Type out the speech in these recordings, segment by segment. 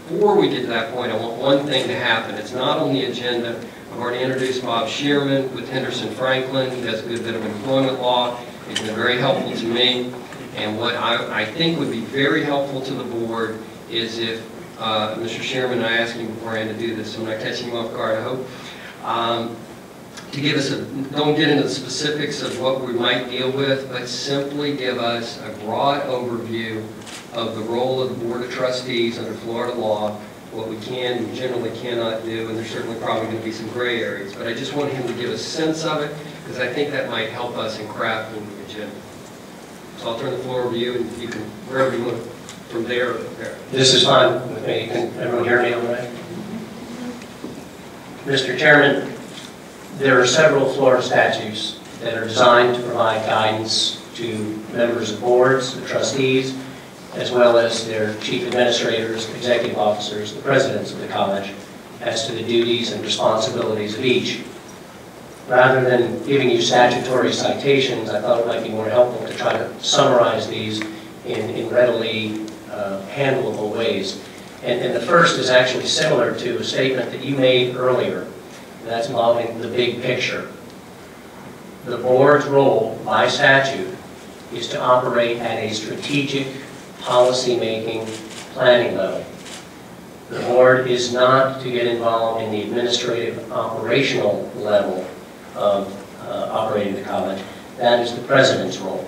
before we get to that point, I want one thing to happen. It's not on the agenda. I've already introduced Bob Shearman with Henderson Franklin. He does a good bit of employment law. He's been very helpful to me. And what I think would be very helpful to the board is if Mr. Shearman, I asked him beforehand to do this, so I'm not catching him off guard, I hope, to give us don't get into the specifics of what we might deal with, but simply give us a broad overview of the role of the Board of Trustees under Florida law, what we can and generally cannot do, and there's certainly probably going to be some gray areas. But I just want him to give a sense of it, because I think that might help us in crafting the agenda. So I'll turn the floor over to you, and you can, wherever you want, from there. This is fine with me. Can everyone hear me all right? Mr. Chairman, there are several Florida statutes that are designed to provide guidance to members of boards, the trustees, as well as their chief administrators, executive officers, the presidents of the college, as to the duties and responsibilities of each. Rather than giving you statutory citations, I thought it might be more helpful to try to summarize these in readily handleable ways. And the first is actually similar to a statement that you made earlier, and that's involving the big picture. The board's role by statute is to operate at a strategic policy-making planning level. The board is not to get involved in the administrative operational level of operating the college. That is the president's role.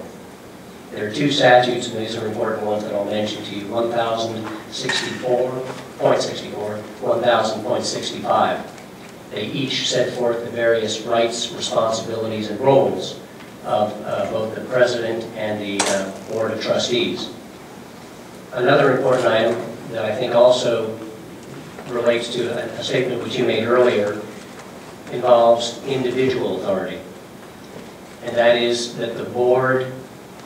There are two statutes, and these are important ones that I'll mention to you, 1064.64, 1000.65. They each set forth the various rights, responsibilities, and roles of both the president and the Board of Trustees. Another important item that I think also relates to a statement which you made earlier involves individual authority. And that is that the board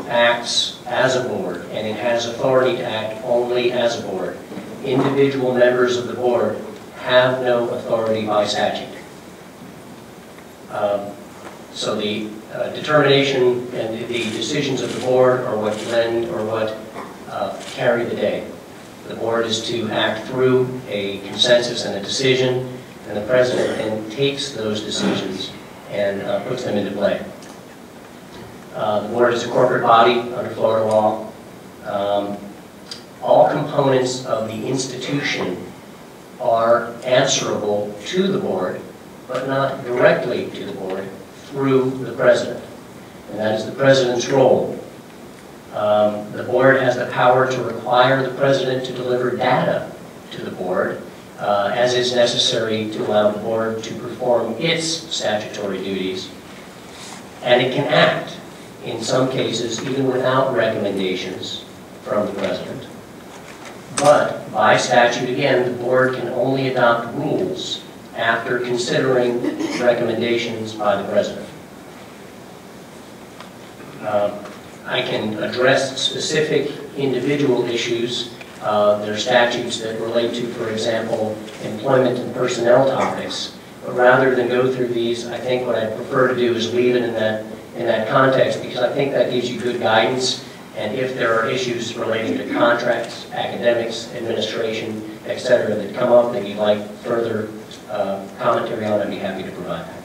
acts as a board, and it has authority to act only as a board. Individual members of the board have no authority by statute. So the determination and the decisions of the board are what lend or what carry the day. The board is to act through a consensus and a decision, and the president then takes those decisions and puts them into play. The board is a corporate body under Florida law. All components of the institution are answerable to the board, but not directly to the board, through the president. And that is the president's role. The board has the power to require the president to deliver data to the board as is necessary to allow the board to perform its statutory duties. And it can act, in some cases, even without recommendations from the president. But by statute, again, the board can only adopt rules after considering recommendations by the president. I can address specific individual issues. There are statutes that relate to, for example, employment and personnel topics. But rather than go through these, I think what I prefer to do is leave it in that context, because I think that gives you good guidance. And if there are issues relating to contracts, academics, administration, etc., that come up that you'd like further commentary on, I'd be happy to provide that.